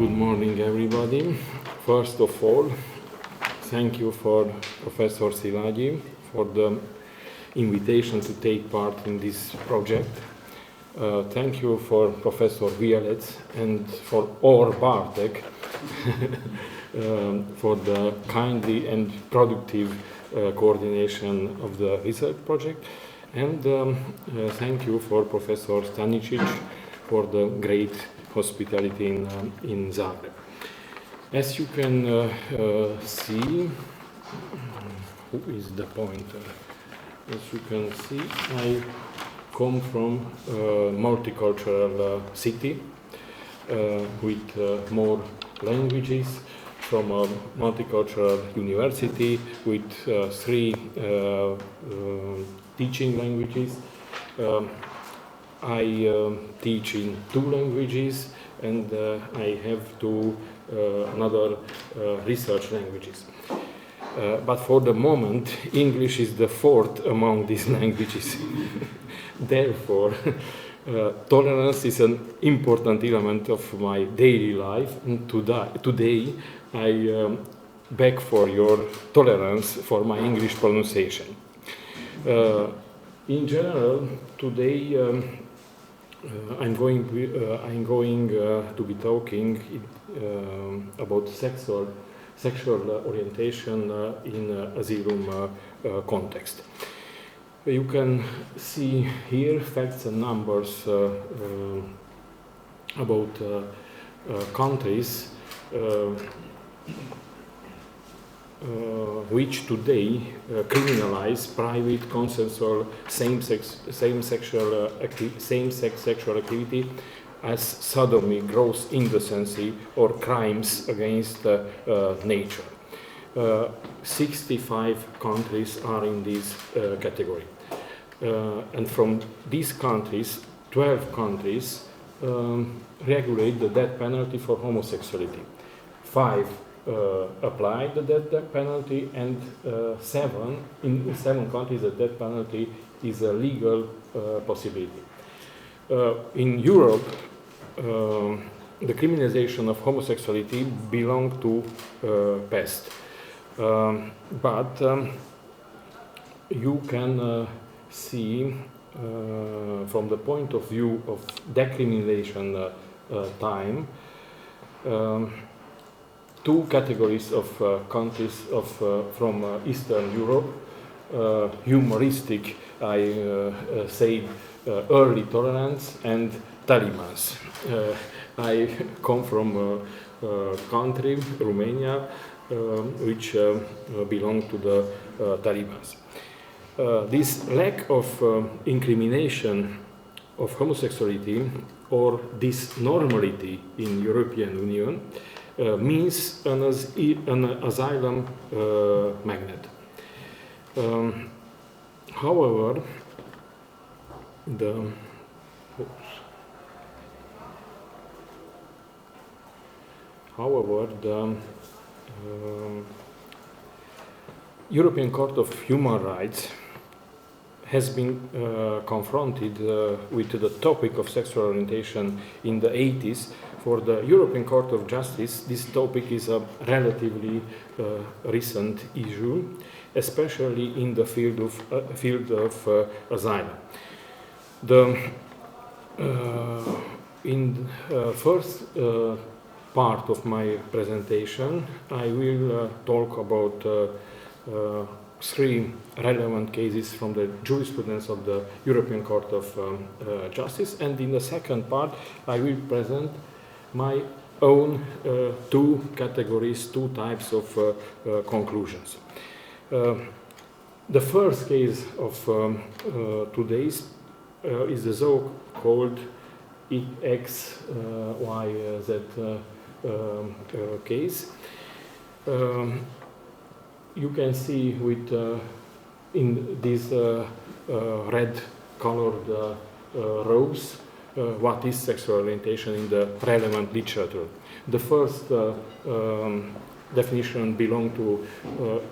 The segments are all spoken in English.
Good morning, everybody. First of all, thank you for Professor Szilágyi for the invitation to take part in this project. Thank you for Professor Vielec and for Or Bartek for the kindly and productive coordination of the research project. And thank you for Professor Stanisic for the great hospitality in Zagreb. As you can see, who is the pointer? As you can see, I come from a multicultural city with more languages, from a multicultural university with 3 teaching languages. I teach in 2 languages, and I have 2 another research languages. But for the moment, English is the 4th among these languages. Therefore, tolerance is an important element of my daily life, and today I beg for your tolerance for my English pronunciation. In general, today I'm going to be talking about sexual orientation in asylum context. You can see here facts and numbers about countries which today criminalize private, consensual, same-sex sexual activity as sodomy, gross indecency, or crimes against nature. 65 countries are in this category. And from these countries, 12 countries regulate the death penalty for homosexuality. 5 apply the death penalty, and in 7 countries the death penalty is a legal possibility. In Europe, the criminalization of homosexuality belonged to past. But you can see from the point of view of decriminalization time, 2 categories of countries from Eastern Europe. Humoristic, I say early tolerance, and Talibans. I come from a country, Romania, which belong to the Talibans. This lack of incrimination of homosexuality, or this normality in European Union, means an asylum magnet. However, the European Court of Human Rights has been confronted with the topic of sexual orientation in the 80s. For the European Court of Justice, this topic is a relatively recent issue, especially in the field of asylum. In first part of my presentation, I will talk about 3 relevant cases from the jurisprudence of the European Court of Justice, and in the second part, I will present my own 2 categories, 2 types of conclusions. The first case of today's is the so-called XYZ case. You can see with in this red-colored rows what is sexual orientation in the relevant literature. The first definition belongs to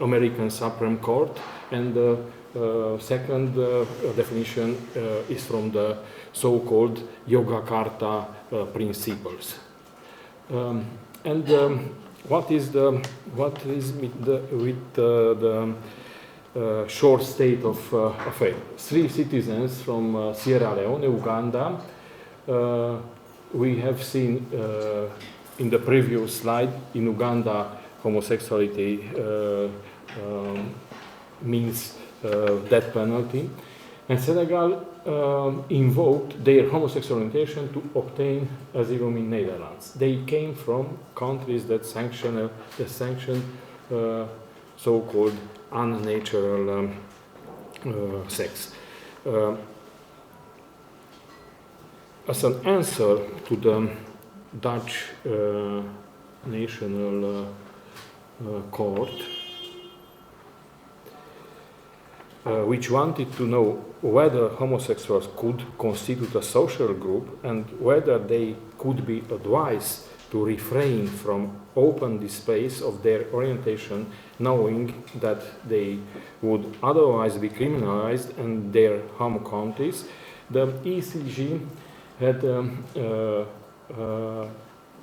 American Supreme Court, and the second definition is from the so-called Yogyakarta principles. And what is with the short state of affairs? 3 citizens from Sierra Leone, Uganda. We have seen in the previous slide, in Uganda, homosexuality means death penalty. And Senegal invoked their homosexual orientation to obtain asylum in Netherlands. They came from countries that sanction so-called unnatural sex. As an answer to the Dutch National Court, which wanted to know whether homosexuals could constitute a social group and whether they could be advised to refrain from open displays of their orientation, knowing that they would otherwise be criminalized in their home countries. The ECJ had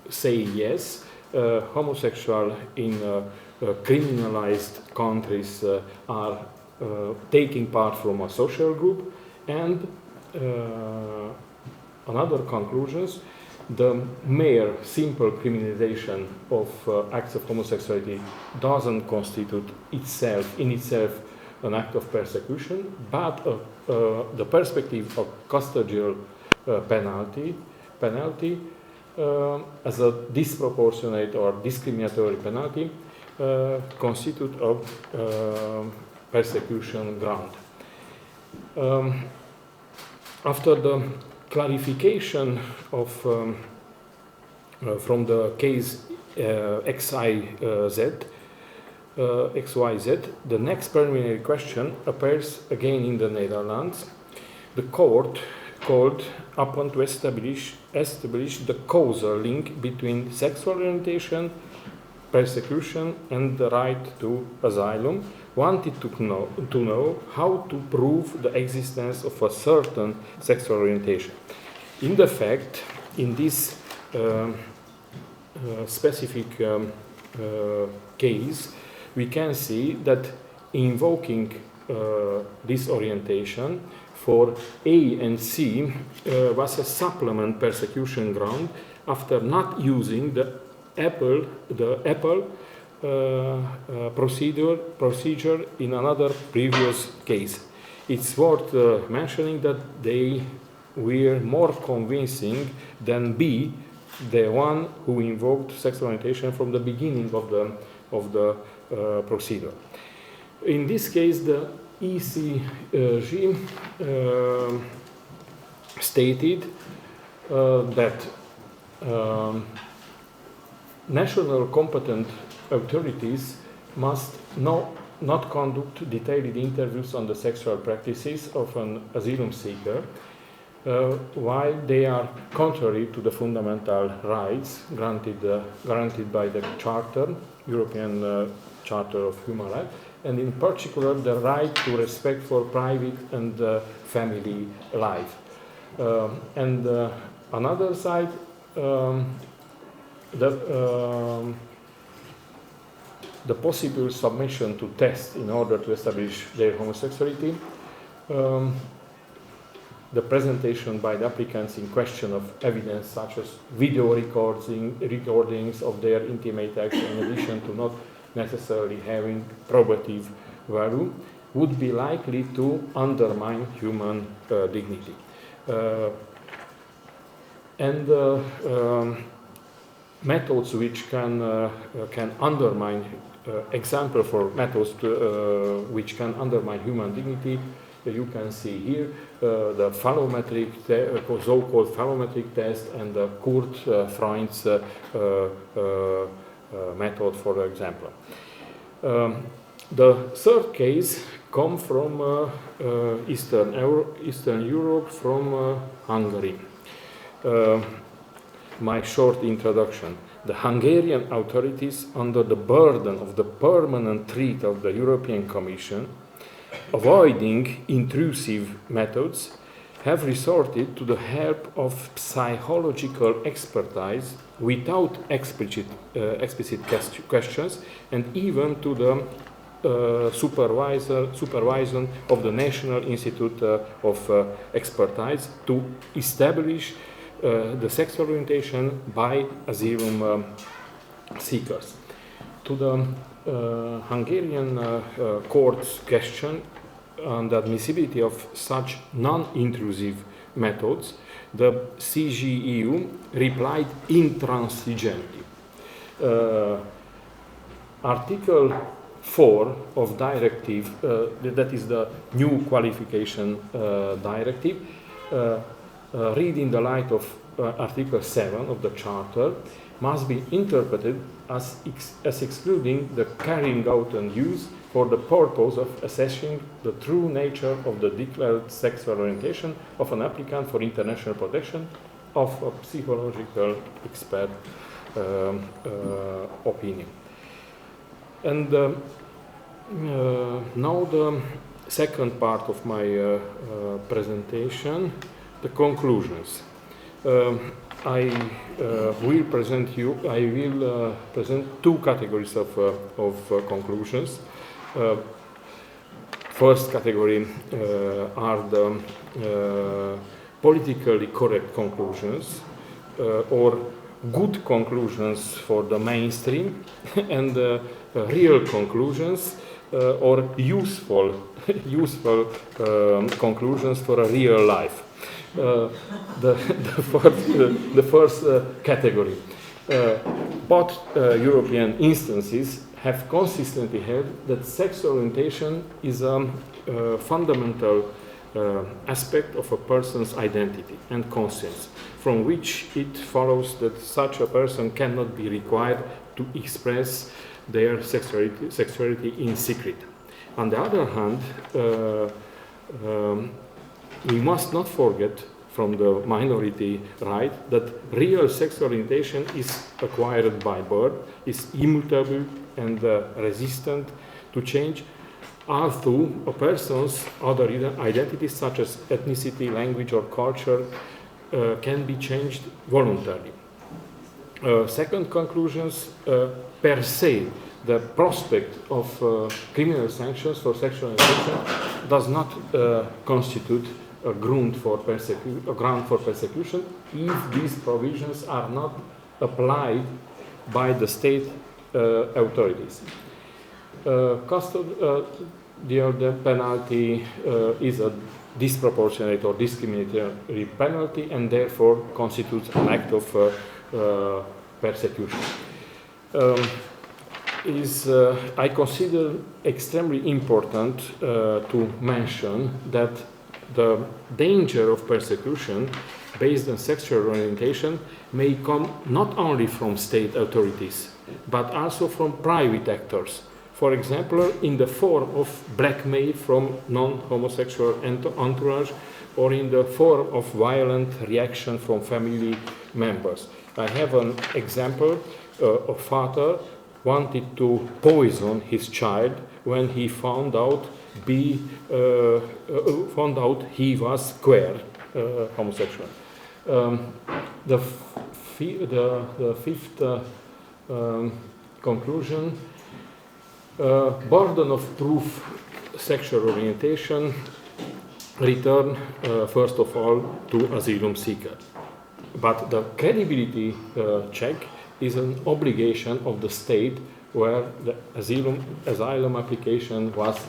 say yes, homosexual in criminalized countries are taking part from a social group, and another conclusions, the mere simple criminalization of acts of homosexuality doesn't constitute in itself an act of persecution, but the perspective of custodial penalty as a disproportionate or discriminatory penalty constitute a persecution ground. After the clarification of from the case XYZ, the next preliminary question appears again in the Netherlands. The court called upon to establish the causal link between sexual orientation, persecution, and the right to asylum, wanted to know how to prove the existence of a certain sexual orientation. In the fact, in this specific case, we can see that invoking this orientation for A and C was a supplement persecution ground after not using the Apple procedure in another previous case. It's worth mentioning that they were more convincing than B, the one who invoked sexual orientation from the beginning of the procedure. In this case, the ECJ stated that national competent authorities must not conduct detailed interviews on the sexual practices of an asylum seeker, while they are contrary to the fundamental rights granted by the Charter, European Charter of Human Rights, and in particular the right to respect for private and family life. And another side, the possible submission to tests in order to establish their homosexuality, the presentation by the applicants in question of evidence such as video recordings of their intimate acts, in addition to not necessarily having probative value, would be likely to undermine human dignity. Methods which can undermine, example for methods which can undermine human dignity, you can see here the phallometric, so-called phallometric test, and the Kurt Freund's method, for example. The third case comes from Eastern Europe, from Hungary. My short introduction. The Hungarian authorities, under the burden of the permanent threat of the European Commission, avoiding intrusive methods, have resorted to the help of psychological expertise without explicit questions, and even to the supervision of the National Institute of Expertise to establish the sexual orientation by asylum seekers. To the Hungarian court's question on the admissibility of such non-intrusive methods, the CJEU replied intransigently. Article 4 of directive, that is the new qualification directive, read in the light of Article 7 of the Charter, must be interpreted as excluding the carrying out and use for the purpose of assessing the true nature of the declared sexual orientation of an applicant for international protection of a psychological expert opinion. And now the second part of my presentation, the conclusions. I will present two categories of conclusions. First category are the politically correct conclusions or good conclusions for the mainstream, and real conclusions or useful conclusions for a real life. The first category. Both European instances have consistently held that sexual orientation is a fundamental aspect of a person's identity and conscience, from which it follows that such a person cannot be required to express their sexuality in secret. On the other hand, we must not forget from the minority right that real sexual orientation is acquired by birth, is immutable and resistant to change, although a person's other identities such as ethnicity, language or culture can be changed voluntarily. Second conclusions, per se, the prospect of criminal sanctions for sexual orientation does not constitute a ground for persecution if these provisions are not applied by the state authorities. Custodial penalty is a disproportionate or discriminatory penalty and therefore constitutes an act of persecution. I consider extremely important to mention that the danger of persecution based on sexual orientation may come not only from state authorities, but also from private actors. For example, in the form of blackmail from non-homosexual entourage, or in the form of violent reaction from family members. I have an example. A father wanted to poison his child when he found out he was queer, homosexual. The fifth conclusion, burden of proof sexual orientation return first of all to asylum seeker. But the credibility check is an obligation of the state where the asylum application was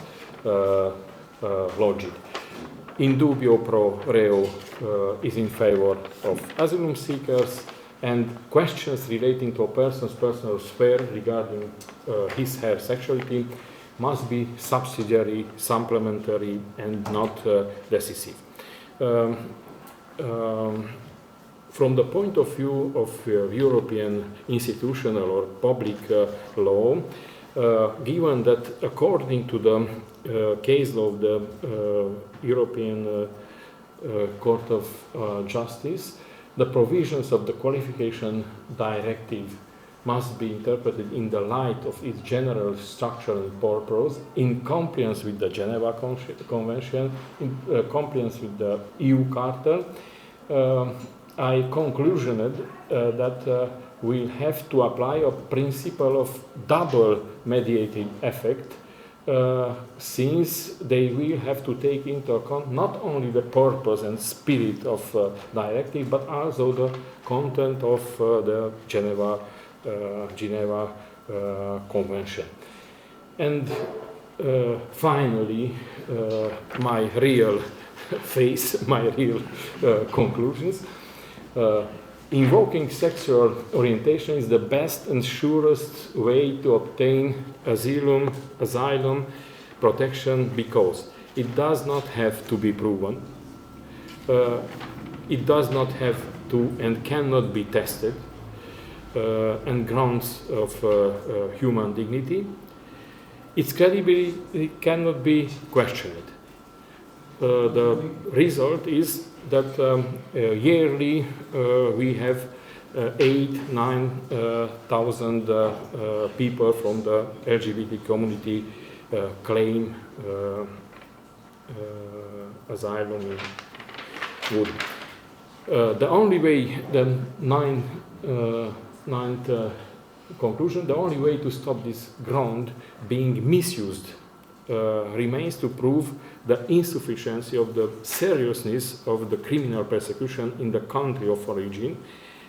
lodged. In dubio pro reo is in favor of asylum seekers, and questions relating to a person's personal sphere regarding her sexuality must be subsidiary, supplementary, and not decisive. From the point of view of European institutional or public law, given that according to the case law of the European Court of Justice, the provisions of the qualification directive must be interpreted in the light of its general structure and purpose, in compliance with the Geneva Convention, in compliance with the EU Charter. I concluded that we'll have to apply a principle of double mediated effect, since they will have to take into account not only the purpose and spirit of directive, but also the content of the Geneva Convention. And finally, my real conclusions. Invoking sexual orientation is the best and surest way to obtain asylum protection, because it does not have to be proven. It does not have to and cannot be tested, and grounds of human dignity. Its credibility cannot be questioned. The result is that yearly we have 8,000-9,000 people from the LGBT community claim asylum in Wood. The only way, the ninth conclusion, the only way to stop this ground being misused remains to prove the insufficiency of the seriousness of the criminal persecution in the country of origin,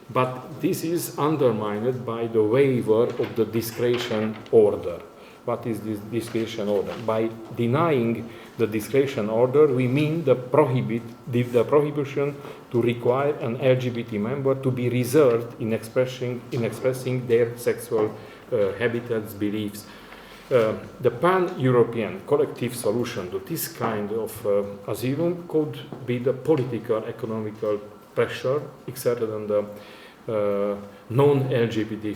but this is undermined by the waiver of the discretion order. What is this discretion order? By denying the discretion order, we mean the prohibition to require an LGBT member to be reserved in expressing their sexual habitats, beliefs. The pan-European collective solution to this kind of asylum could be the political, economical pressure exerted on the non-LGBT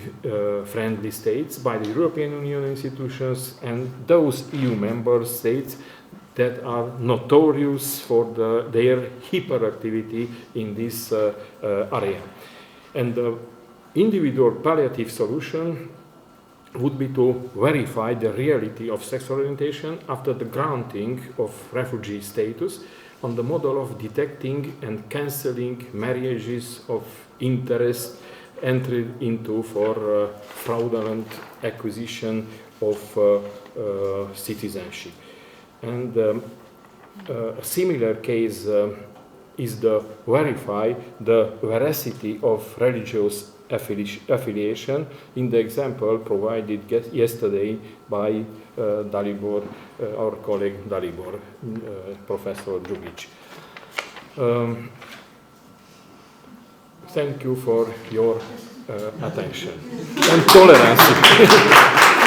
friendly states by the European Union institutions and those EU member states that are notorious for their hyperactivity in this area. And the individual palliative solution would be to verify the reality of sexual orientation after the granting of refugee status on the model of detecting and cancelling marriages of interest entered into for fraudulent acquisition of citizenship. And a similar case is to verify the veracity of religious affiliation in the example provided yesterday by Dalibor, our colleague Dalibor, Professor Djukic. Thank you for your attention and tolerance.